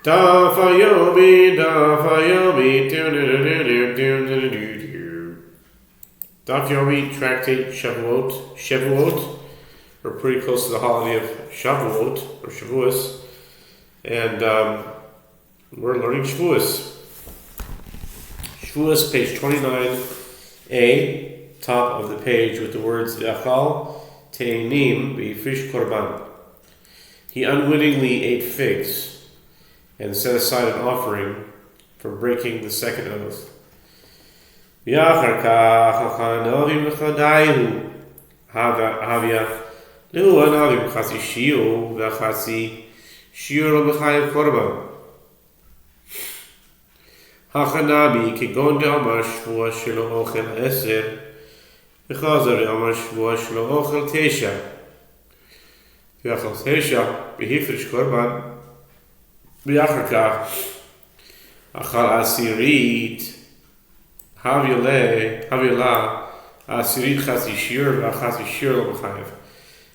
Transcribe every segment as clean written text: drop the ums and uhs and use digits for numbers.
Daf Yomi, Daf Yomi, Daf Yomi, tractate Shevuot. We're pretty close to the holiday of Shavuot or Shevuos, and we're learning Shevuos. Shevuos, page 29a, top of the page with the words V'achal te'enim v'yifish korban. He unwittingly ate figs and set aside an offering for breaking the second oath. Hachanabi כגון דאמר שבוע שלא אוכל 10 וחזר דאמר שבוע שלא אוכל 9 ואכל 9 והפריש קורבן ואחר כך אכל עשירית הבילה עשירית חצי שיר וחצי שיר לא מחייב.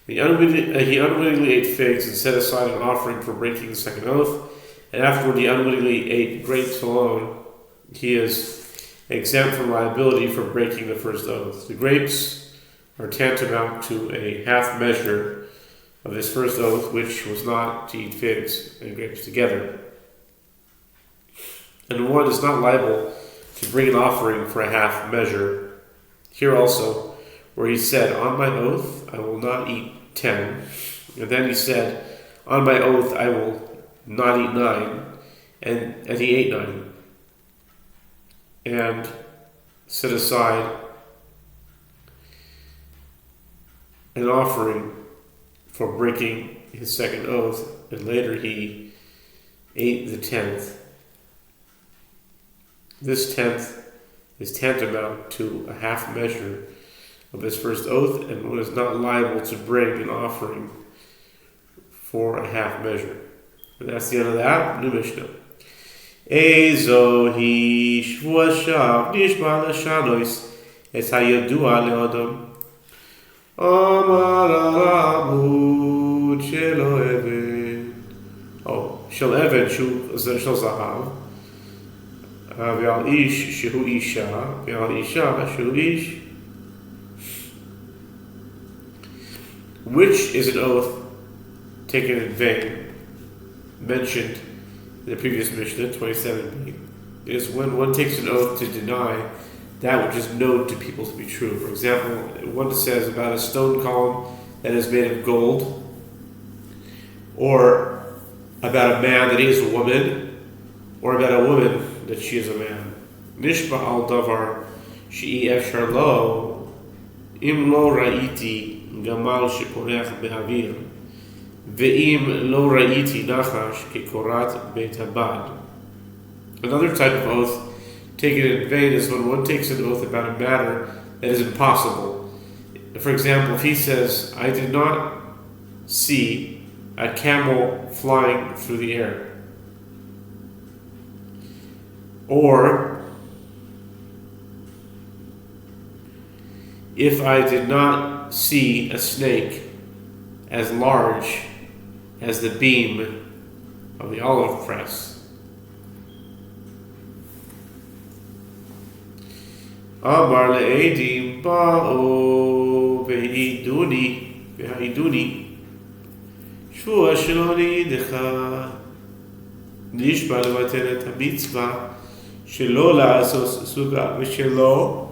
He unwittingly ate figs and set aside an offering for breaking the second oath, and afterward he unwittingly ate grapes alone. He is exempt from liability for breaking the first oath. The grapes are tantamount to a half measure of this first oath, which was not to eat figs and grapes together. And one is not liable to bring an offering for a half measure. Here also, where he said, on my oath, I will not eat 10. And then he said, on my oath, I will not eat 9. And he ate 9. And set aside an offering for breaking his second oath. And later he ate the 10th. This 10th is tantamount to a half measure of his first oath, and one is not liable to bring an offering for a half measure. And that's the end of that. New Mishnah. Ezo hi shvuashav nishma l'shanois es hayadua le'adam amar alamud shelo even shel even shu shel zahav ve'al ish shehu isha ve'al isha shehu ish. Which is an oath taken in vain, mentioned in the previous Mishnah, 27b. It is when one takes an oath to deny that which is known to people to be true. For example, one says about a stone column that is made of gold, or about a man that he is a woman, or about a woman that she is a man. Nishba al davar she'i efshar lo im lo ra'iti גמל שפורח באוויר, ואם לא ראיתי נחש כקורת בית הבד. Another type of oath taken in vain is when one takes an oath about a matter that is impossible. For example, if he says, I did not see a camel flying through the air. Or, if I did not see a snake as large as the beam of the olive press. Amar le'edim ba'o ve'iduni shvua shelo ni'decha nishba levatel et hamitzvah shelo la'asos suga v'shelo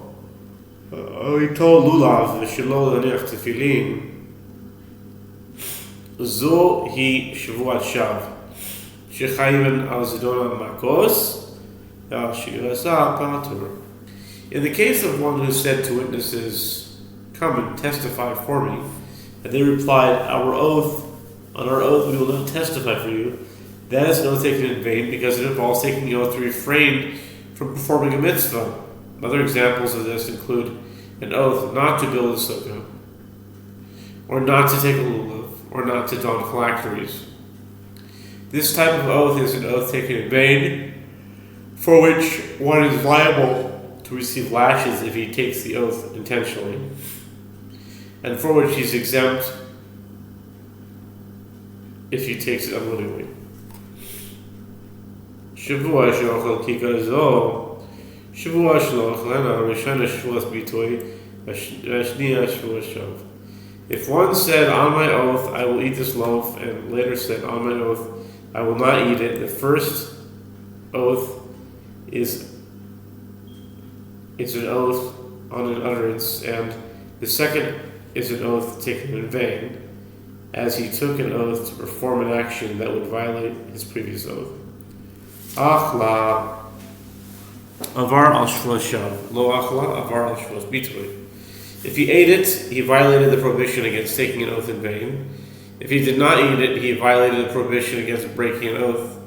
he told Lulav v'shelo l'nech tefillin zo hi Shevuat shav shechayiven al zidona makos al shirasa patur. In the case of one who said to witnesses, come and testify for me, and they replied, on our oath we will not testify for you, that is an oath taken in vain because it involves taking the oath to refrain from performing a mitzvah. Other examples of this include an oath not to build a sukkah, or not to take a lulav, or not to don phylacteries. This type of oath is an oath taken in vain, for which one is liable to receive lashes if he takes the oath intentionally, and for which he's exempt if he takes it unwittingly. Shevuos she'ochel kika zo. Shevuos she'ochel ena rishona Shevuos bitoi v'ashniya Shevuos shav. If one said, on my oath, I will eat this loaf, and later said, on my oath, I will not eat it, the first oath is an oath on an utterance, and the second is an oath taken in vain, as he took an oath to perform an action that would violate his previous oath. Achla avar al Shevuos shav, lo achla avar al Shevuos bitui. If he ate it, he violated the prohibition against taking an oath in vain. If he did not eat it, he violated the prohibition against breaking an oath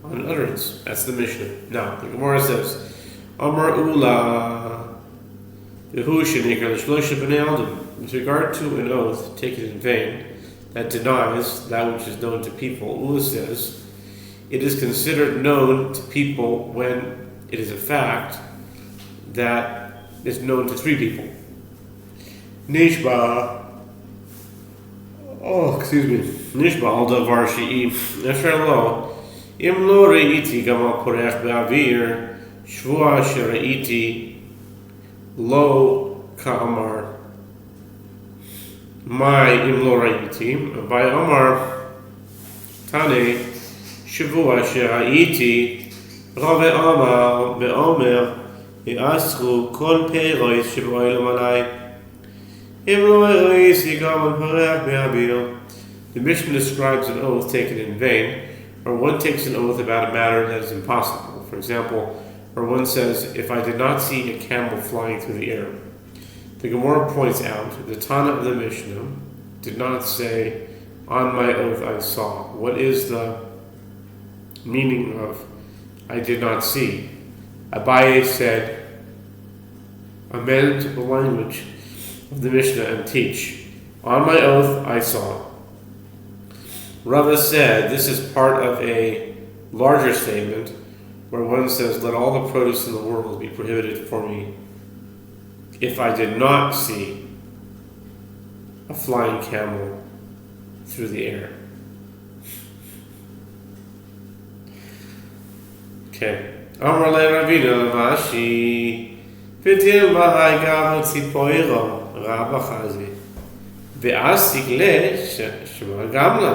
on an utterance. That's the Mishnah. Now, the Gemara says, Amar Ula, Yehoshua nikar l'shlosh b'nei Adam. With regard to an oath taken in vain that denies that which is known to people, Ula says, it is considered known to people when it is a fact that is known to three people. Nishba al davar she'i asher lo im lo re'iti gam al porech be'avir shvua she're'iti lo ka'amar my im lo re'iti by Amar Tane shvua she're'iti rave Amar be'omer ya'asru kol peirois shev'oilem alai. The Mishnah describes an oath taken in vain, or one takes an oath about a matter that is impossible. For example, where one says, if I did not see a camel flying through the air. The Gemara points out, the Tana of the Mishnah did not say, on my oath I saw. What is the meaning of I did not see? Abaye said, amend the language of the Mishnah and teach. On my oath, I saw. Rava said this is part of a larger statement where one says, let all the produce in the world be prohibited for me if I did not see a flying camel through the air. Okay. Amar le Ravina Lamashi Vitil Mahai Gav Tzipoiro Rabba Chazi Ve'as Tigle Shema Gamla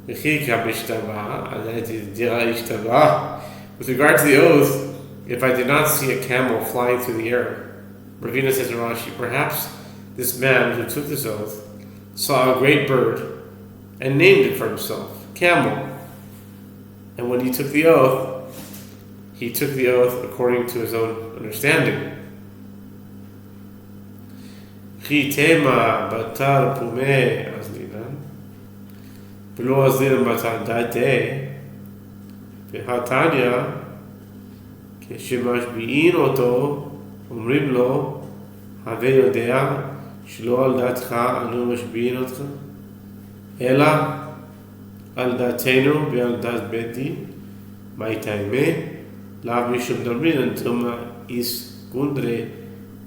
V'chika Bishtaba Aleti Dira Ishtaba. With regard to the oath, if I did not see a camel flying through the air, Ravina says in Rashi, perhaps this man who took this oath saw a great bird and named it for himself, camel. And when he took the oath according to his own understanding. Chitema batar pume azlinan, v'lo azlinan batar date, v'hatanya כשמשביעין אותו אומרים לו הווה יודע שלא על דעתך אנו משביעין אותך אלא על דעתנו ועל דעת בית דין מה יתאמה לאו משום דמרין אנתומה איס גונדרה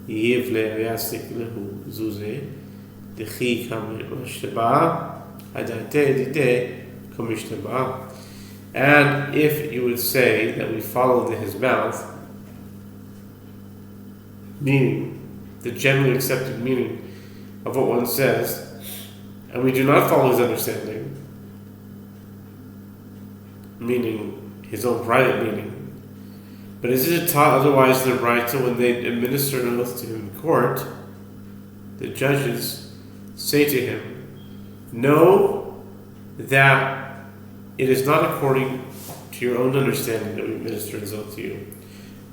יבלה ויעסק להו זוזה דחי כמשתבע הדעתה דיתה כמשתבע. And if you would say that we follow his mouth, meaning the generally accepted meaning of what one says, and we do not follow his understanding, meaning his own private meaning, but is it taught otherwise in the Braita when they administer an oath to him in court? The judges say to him, know that it is not according to your own understanding that we administer this oath to you,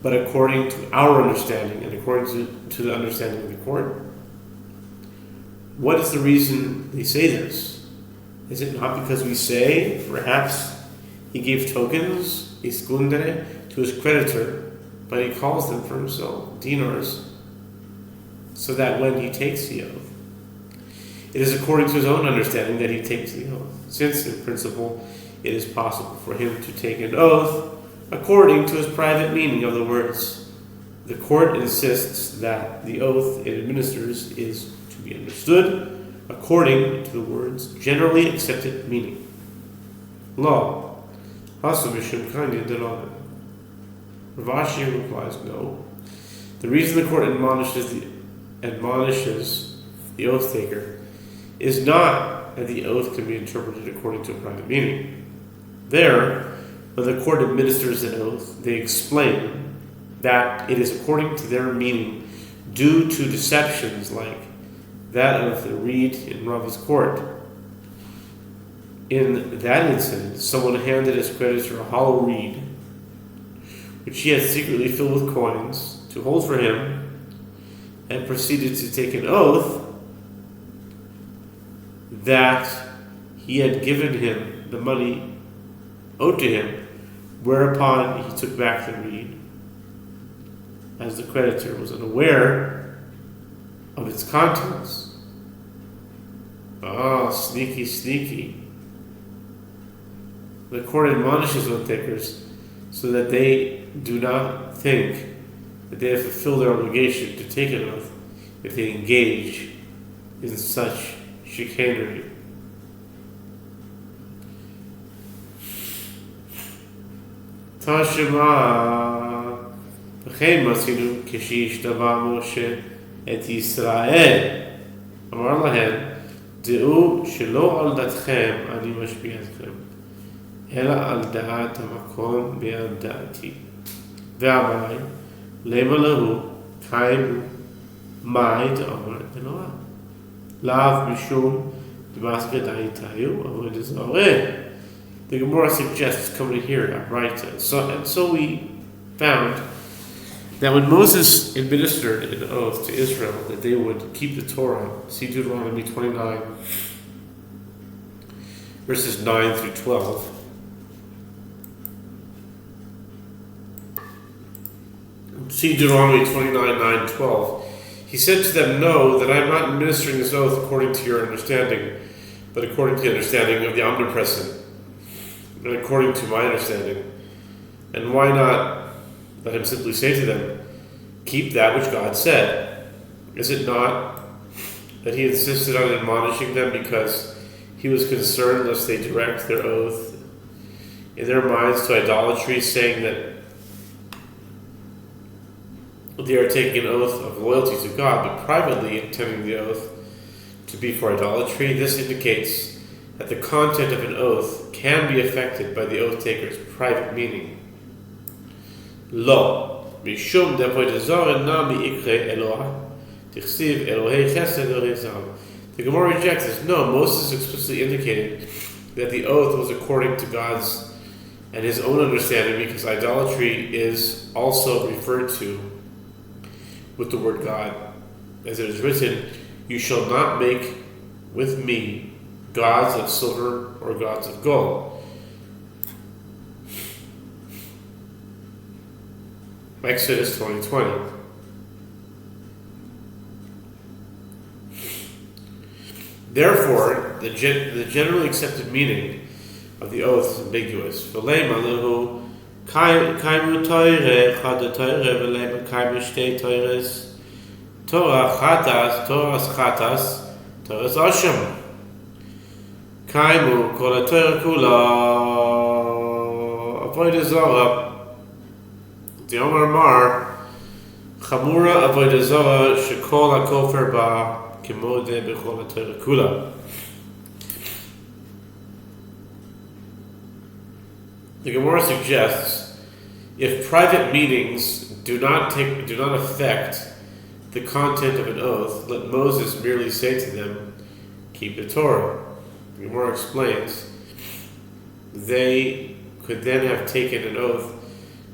but according to our understanding and according to the understanding of the court. What is the reason they say this? Is it not because we say, perhaps he gave tokens, iskundere, to his creditor, but he calls them for himself, dinars, so that when he takes the oath, it is according to his own understanding that he takes the oath, since in principle it is possible for him to take an oath according to his private meaning of the words. The court insists that the oath it administers is to be understood according to the words' generally accepted meaning. Law. Hasu Mishum Kanya Delanan. Rav Ashi replies, no. The reason the court admonishes the oath taker is not that the oath can be interpreted according to a private meaning. There, when the court administers an oath, they explain that it is according to their meaning due to deceptions like that of the reed in Ravi's court. In that incident, someone handed his creditor a hollow reed, which he had secretly filled with coins, to hold for him, and proceeded to take an oath that he had given him the money owed to him, whereupon he took back the reed, as the creditor was unaware of its contents. Sneaky, sneaky. The court admonishes oath takers so that they do not think that they have fulfilled their obligation to take an oath if they engage in such chicanery. Tashema v'chein masinu k'shishtava Moshe et Yisrael amar lahem דעו שלא על דעתכם אני משפיע אתכם, אלא על דעת המקום ועל דעתי. ואמרי, למה להו קיימו מאי דאמר דנועה. לאו משום דמאסקה דעיתיו, אבל דזוהרה. The Gemara suggests coming here at right. And so we found that when Moses administered an oath to Israel that they would keep the Torah, see Deuteronomy 29, verses 9 through 12. See Deuteronomy 29, 9, 12. He said to them, know that I am not administering this oath according to your understanding, but according to the understanding of the omnipresent, and according to my understanding. And why not let him simply say to them, keep that which God said? Is it not that he insisted on admonishing them because he was concerned lest they direct their oath in their minds to idolatry, saying that they are taking an oath of loyalty to God, but privately intending the oath to be for idolatry? This indicates that the content of an oath can be affected by the oath taker's private meaning. Lo, mishum depoy zara nami ikre Eloah, tichsiv Elohei chesed Elohei zav. The Gemara rejects this. No, Moses explicitly indicated that the oath was according to God's and his own understanding, because idolatry is also referred to with the word God. As it is written, you shall not make with me gods of silver or gods of gold. Exodus 20:20. Therefore, the generally accepted meaning of the oath is ambiguous. V'leima lehu kaimu toire chada toire v'leima kaimu shtei toires Torah chatas Torah's asham kaimu kol Torah kula avodah zara the Omar Mar Chamura avodah zara shekol hakofer ba kimode bechol haTorah kula. The Gemara suggests if private meanings do not affect the content of an oath, let Moses merely say to them, keep the Torah. The Gemara explains they could then have taken an oath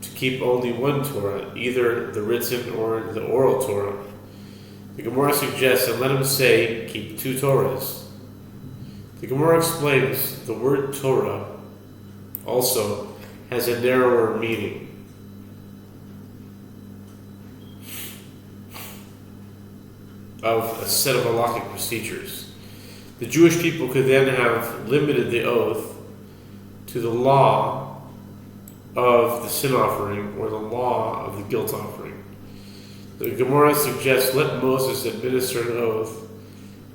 to keep only one Torah, either the written or the oral Torah. The Gemara suggests that let him say, keep two Torahs. The Gemara explains the word Torah also has a narrower meaning. Of a set of halakhic procedures. The Jewish people could then have limited the oath to the law of the sin offering or the law of the guilt offering. The Gemara suggests let Moses administer an oath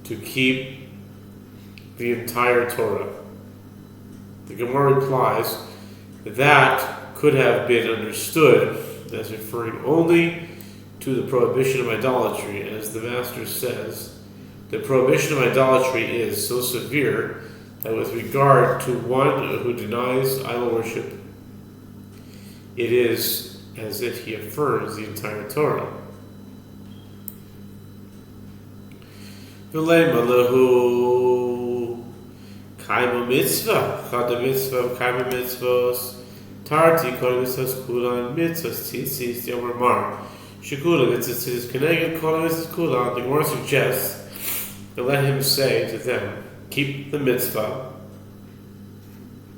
to keep the entire Torah. The Gemara replies, that could have been understood as referring only to the prohibition of idolatry. As the Master says, the prohibition of idolatry is so severe that with regard to one who denies idol worship, it is as if he affirms the entire Torah. V'leima lehu kaima mitzvah, chada mitzvah, kaima mitzvos, tarti kol mitzvos kulan, mitzvos tzitzis yomer mar, shekula mitzvos tzitzis keneged kol mitzvos kulan. The Gemara suggests that let him say to them, keep the mitzvah,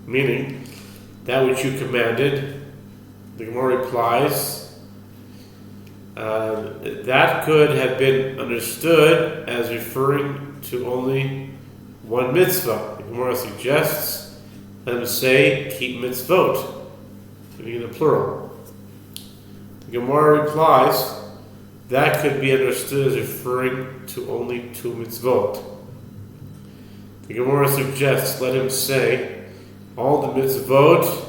meaning that which you commanded. The Gemara replies, that could have been understood as referring to only one mitzvah. The Gemara suggests, let him say, keep mitzvot, meaning in the plural. The Gemara replies, that could be understood as referring to only two mitzvot. The Gemara suggests, let him say, all the mitzvot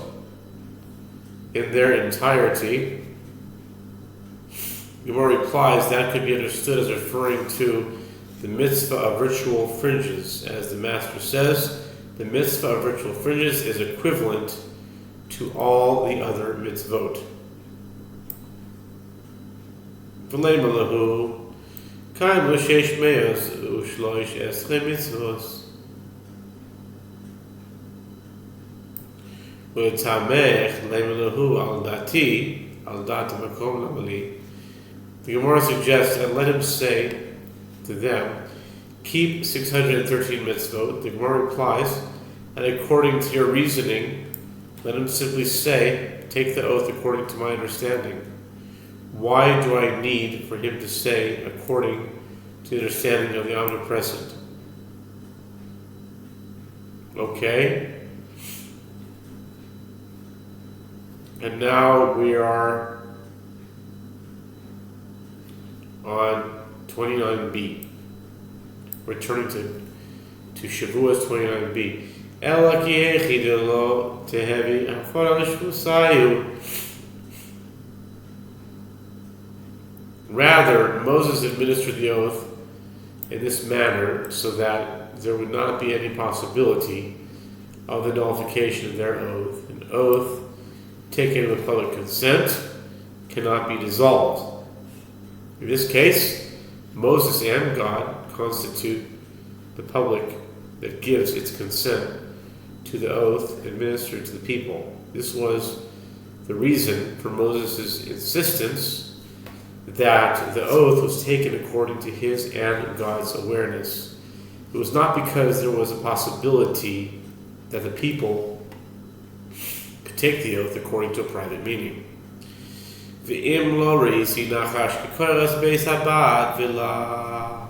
in their entirety. The Gemara replies, that could be understood as referring to the mitzvah of ritual fringes. As the Master says, the mitzvah of ritual fringes is equivalent to all the other mitzvot. V'leima lehu kaim l'sheish me'os u'shloish esrei mitzvos v'tamech leima lehu al dati al dat makom lamali. The Gemara suggests that let him say to them, keep 613 mitzvot. The Gemara replies, and according to your reasoning, let him simply say, take the oath according to my understanding. Why do I need for him to say according to the understanding of the omnipresent? Okay? And now we are on 29b. We're turning to Shevuos 29b. Ela ki echidelo tehevi afar al-shvusayu. Rather, Moses administered the oath in this manner so that there would not be any possibility of the nullification of their oath. An oath taken with public consent cannot be dissolved. In this case, Moses and God constitute the public that gives its consent to the oath administered to the people. This was the reason for Moses' insistence that the oath was taken according to his and God's awareness. It was not because there was a possibility that the people could take the oath according to a private meaning. V'im lo reisi nachash k'koras beis habad v'la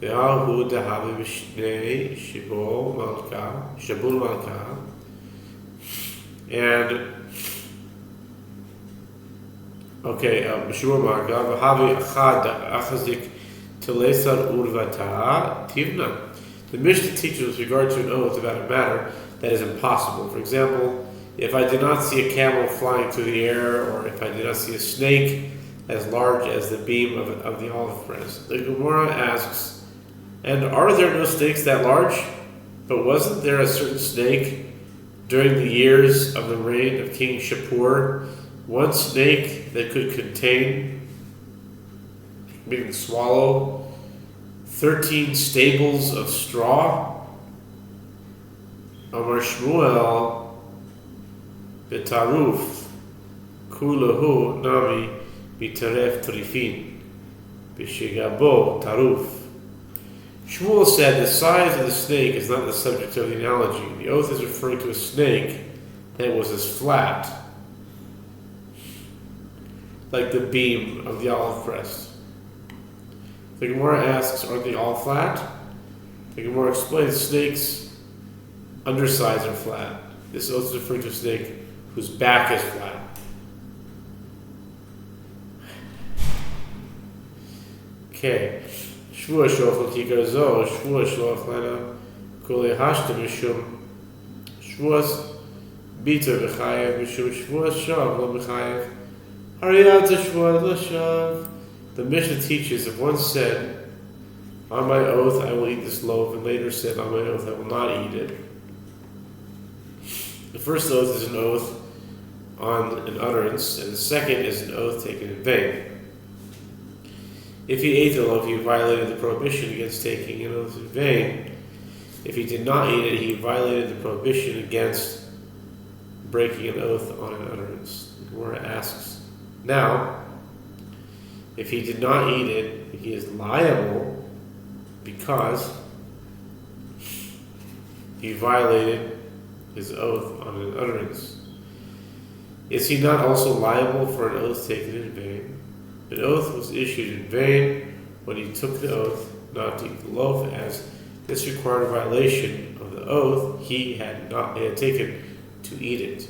v'ahu dehavi v'shnei shibul malka. And Shibul malka v'havi achad achazik telesar urvata tivna. The Mishnah teaches with regard to an oath about a matter that is impossible. For example, if I did not see a camel flying through the air, or if I did not see a snake as large as the beam of the olive press. The Gemara asks, and are there no snakes that large? But wasn't there a certain snake during the years of the reign of King Shapur, one snake that could contain, meaning swallow, 13 stables of straw? Amar Shmuel betaruf kulahu nami bitaref trifin bishigabo taruf. Shmuel said the size of the snake is not the subject of the analogy. The oath is referring to a snake that was as flat, like the beam of the olive press. The Gemara asks, aren't they all flat? The Gemara explains snakes' undersides are flat. This oath is referring to a snake whose back is flat. Okay. Shvuah shofel kikar zo, shvuah shloch lana kule hashta mishum shvuas Bita b'chayev mishum Shevuos shav lo b'chayev. Hariyat Shevuos lo shav. The Mishnah teaches if one said, "On my oath I will eat this loaf," and later said, "On my oath I will not eat it." The first oath is an oath on an utterance, and the second is an oath taken in vain. If he ate the loaf, he violated the prohibition against taking an oath in vain. If he did not eat it, he violated the prohibition against breaking an oath on an utterance. The Gemara asks, now, if he did not eat it, he is liable because he violated his oath on an utterance. Is he not also liable for an oath taken in vain? An oath was issued in vain when he took the oath not to eat the loaf, as this required a violation of the oath he had taken to eat it.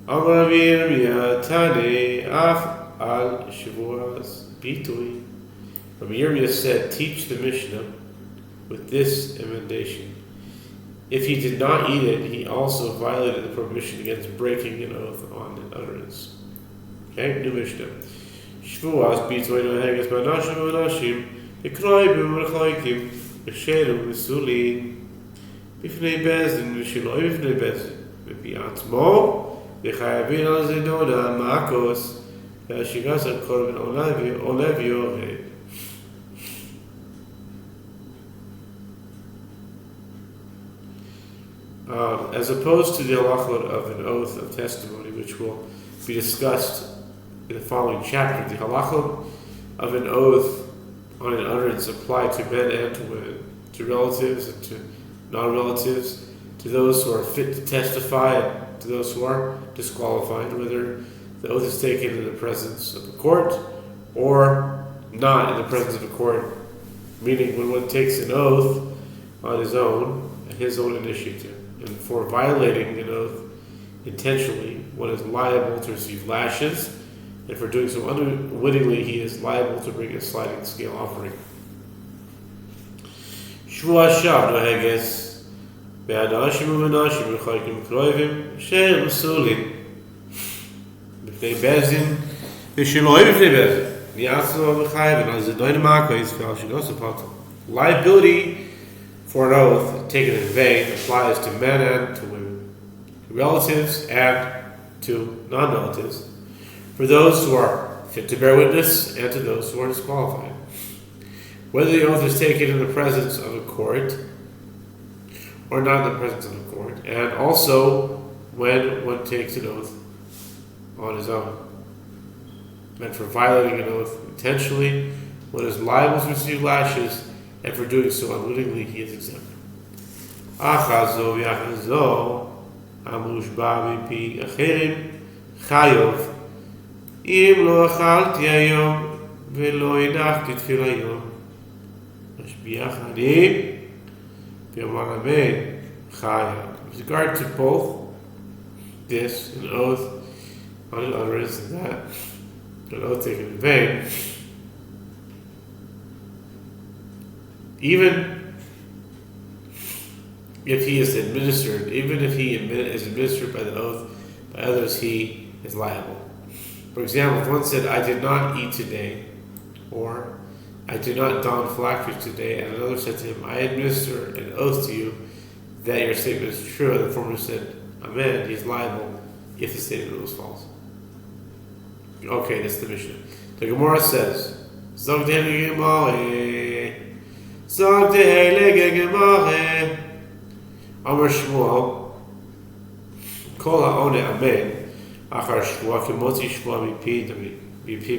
Amar Yirmiyah Tane Af Al Shevuos Bitui. Rabbi Yirmiyah said, teach the Mishnah with this emendation. If he did not eat it, he also violated the prohibition against breaking an oath on an utterance. Okay, new Mishnah. Shevuos Bitui Noheges Banashim Banashim B'kroibim V'chloikim B'sheru V'sulin B'fnei Bezdin V'shiloi B'fnei Bezdin V'pi'atzmo V'chayavin Al Zedona Ma'akos V'ashigas Al Korban Olevio Red. As opposed to the halachot of an oath of testimony, which will be discussed in the following chapter, the halachot of an oath on an utterance apply to men and to women, to relatives and to non-relatives, to those who are fit to testify and to those who are disqualified, whether the oath is taken in the presence of the court or not in the presence of the court, meaning when one takes an oath on his own, at his own initiative. And for violating an oath intentionally, one is liable to receive lashes, and for doing so unwittingly, he is liable to bring a sliding scale offering. Shevuos shav noheges be'anashim u'menashim v'chaykim kroivim she'er usulin b'fnei bezdin v'shiloi b'fnei bezdin v'yatzo v'chayim v'al zedoin ma'akos v'al shigos v'patel. Liability for an oath taken in vain applies to men and to women, to relatives and to non-relatives, for those who are fit to bear witness and to those who are disqualified. Whether the oath is taken in the presence of a court or not in the presence of a court, and also when one takes an oath on his own. And for violating an oath intentionally, one is liable to receive lashes, and for doing so unwittingly, he is exempt. Achazo v'achazo amushba v'pi acherim chayov im lo achalti hayom v'lo inachti tfil hayom mashbiach ani v'yomar amen chayav. With regard to both this, an oath on an utterance, and that, an oath taken in vain, even if he is administered, even if he is administered by the oath by others, he is liable. For example, if one said, I did not eat today, or I did not don phylacteries today, and another said to him, I administer an oath to you that your statement is true, and the former said, Amen, he is liable if the statement was false. Okay, that's the Mishnah. The Gemara says, Amar Shmuel, Kol ha'one amen, achar shvua kemotzi shvua mipiv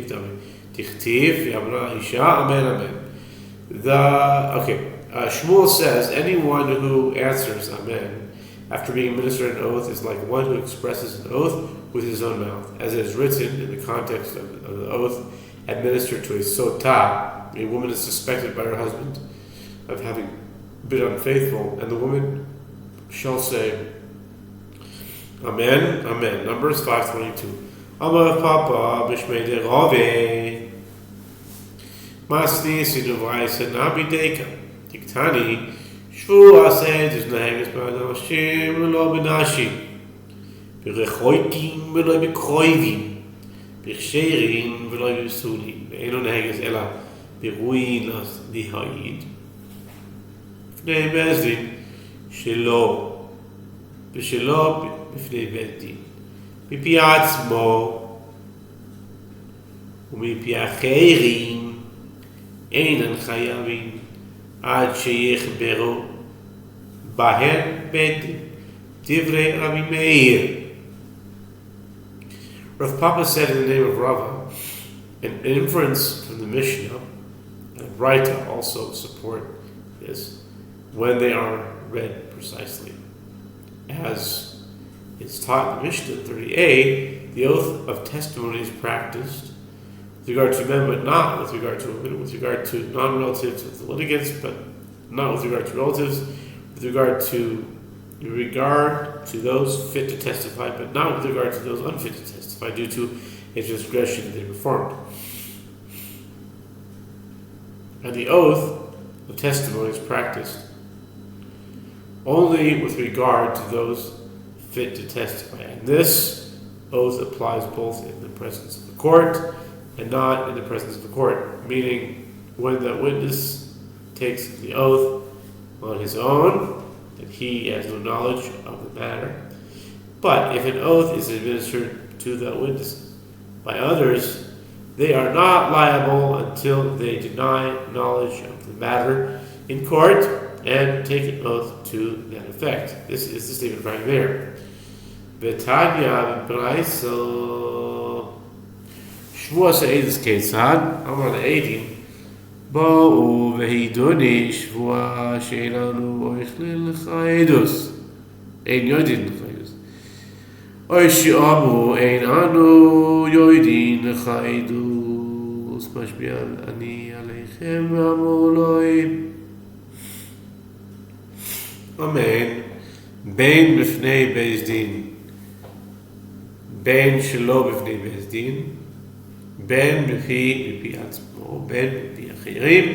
dami, tichtiv v'amra isha amen amen. Shmuel says anyone who answers amen after being administered an oath is like one who expresses an oath with his own mouth, as it is written in the context of the oath administered to a sotah. A woman is suspected by her husband of having been unfaithful, and the woman shall say, Amen, Amen. Numbers 5:22. Amar Papa b'shmei derove masni sinuvai senabi deka diktani shvuas edus naheges b'anashim lo b'nashim ברחוקים ולא בקרובים, בכשרים ולא בפסולים, ואין נהגס אלא ברואין להעיד, בפני בית דין שלא, ושלא בפני בית דין, מפי עצמו ומפי אחרים אינן חייבים עד שיחברו בהם בית דין דברי רבי מאיר. Rav Papa said in the name of Rava, an inference from the Mishnah and Braita also support this when they are read precisely. As it's taught in the Mishnah 30a, the oath of testimony is practiced with regard to men, but not with regard to women, with regard to non-relatives of the litigants, but not with regard to relatives, with regard to those fit to testify, but not with regard to those unfit to testify due to a transgression that they performed. And the oath of testimony is practiced only with regard to those fit to testify. And this oath applies both in the presence of the court and not in the presence of the court, meaning when the witness takes the oath on his own, that he has no knowledge of the matter. But if an oath is administered to the witness by others, they are not liable until they deny knowledge of the matter in court and take an oath to that effect. This is the statement right there. Betanya b'Braisa Shevuos ha'edus ketzad Amar le'edim Bo'u v'hidoni Shevua she'en anu oichlin lecha edus ein yodin lecha edus oy she'amu ein anu yodin lecha edus mashbi'an ani aleichem v'amu lo'im. Amen. Bein b'fnei beis din, bein shelo b'fnei beis din, bein b'pi atzmo, bein b'pi achirim,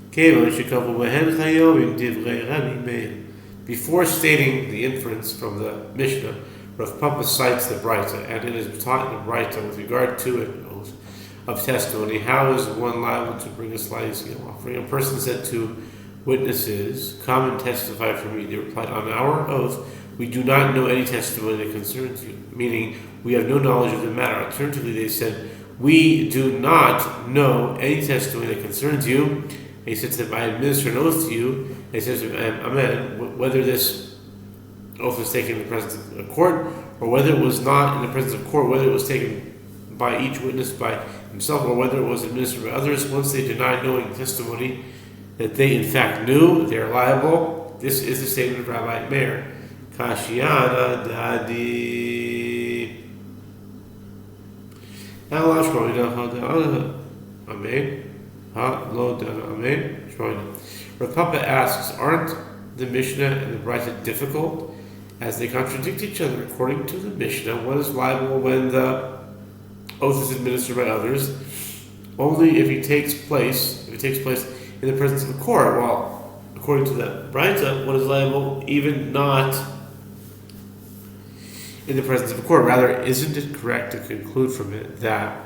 kevon shekavu behen chayovim divrei Rabbi Meir. Before stating the inference from the Mishnah, Rav Papa cites the Braita, and it is taught in the Braita with regard to an oath of testimony. How is one liable to bring a sliding scale offering? A person said to witnesses, come and testify for me. They replied, on our oath, we do not know any testimony that concerns you, meaning we have no knowledge of the matter. Alternatively, they said, we do not know any testimony that concerns you. And he said to them, I administer an oath to you. And he says to them, Amen, whether this oath was taken in the presence of a court, or whether it was not in the presence of court, whether it was taken by each witness by himself, or whether it was administered by others, once they deny knowing testimony that they in fact knew, they are liable. This is the statement of Rabbi Meir. Kashiana dadi. Amen. Amen. Rav Papa asks, aren't the Mishnah and the Braita difficult as they contradict each other? According to the Mishnah, one is liable when the oath is administered by others, only if it takes place in the presence of a court. While according to the Braita, one is liable even not in the presence of a court. Rather, isn't it correct to conclude from it that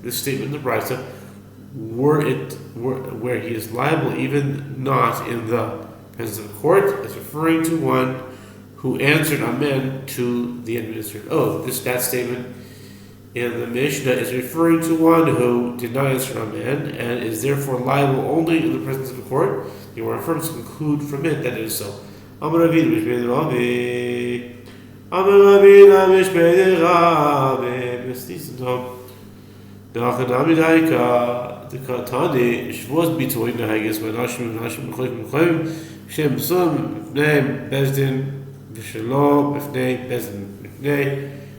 this statement in the Braita, where he is liable even not in the presence of a court, is referring to one who answered amen to the administered oath. That statement in the Mishnah is referring to one who did not answer amen and is therefore liable only in the presence of a court. You are affirmed to conclude from it that it is so. Amar Rabbi Mishmei Rabbi. Amar Rabbi Mishmei Rabbi. Bestisam. Dachanami Daika. The Katani. Shevuos bitoin nehagis. V'nashim v'choyim. Shem sum. B'nei bezdin. V'shelo. B'nei bezdin. B'nei.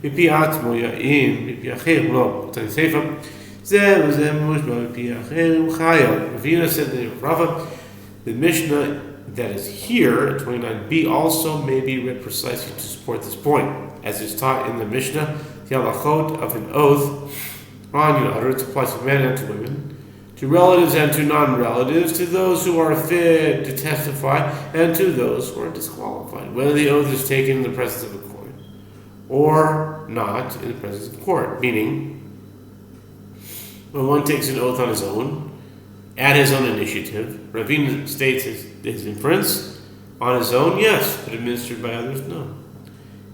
מפי עצמו יאים, מפי אחר לא, תני ספר, זה וזה מושמע מפי אחר חייל. Ravina said the name of Rava. The Mishnah that is here, 29b, also may be read precisely to support this point, as is taught in the Mishnah, the halachot of an oath on it applies to men and to women, to relatives and to non-relatives, to those who are fit to testify, and to those who are disqualified, whether the oath is taken in the presence of a court or not in the presence of the court. Meaning, when one takes an oath on his own, at his own initiative, Ravina states his inference on his own, yes, but administered by others, no.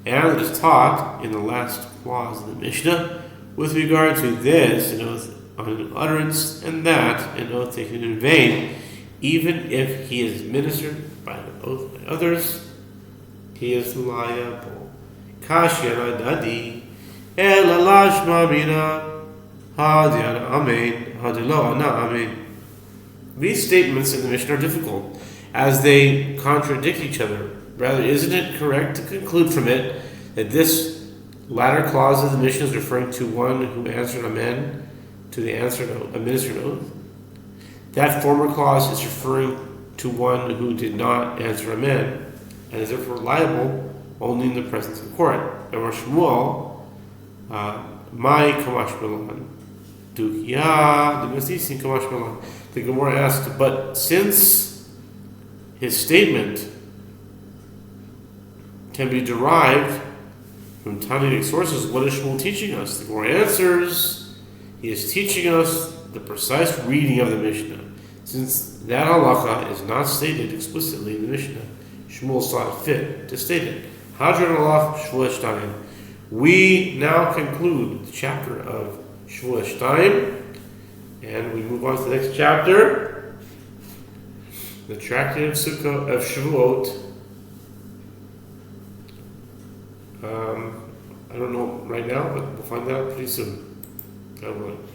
And it is taught in the last clause of the Mishnah with regard to this, an oath on an utterance, and that, an oath taken in vain, even if he is administered by an oath by others, he is liable. Kashya dadi, elalash mamina, hadiana amen, hadilo ana amen. These statements in the Mishnah are difficult, as they contradict each other. Rather, isn't it correct to conclude from it that this latter clause of the Mishnah is referring to one who answered amen to the administered oath? That former clause is referring to one who did not answer amen, and is therefore liable only in the presence of the court. And Shevuos, my kamash melan, dukia, the mestisin kamash melan. The Gemara asked, but since his statement can be derived from Tanaitic sources, what is Shmuel teaching us? The Gemara answers, he is teaching us the precise reading of the Mishnah. Since that halacha is not stated explicitly in the Mishnah, Shmuel saw it fit to state it. Hadron alach Shevuos Shtayim. We now conclude the chapter of Shevuos Shtayim, and we move on to the next chapter, the Tractate of Shevuot. I don't know right now, but we'll find out pretty soon. God willing.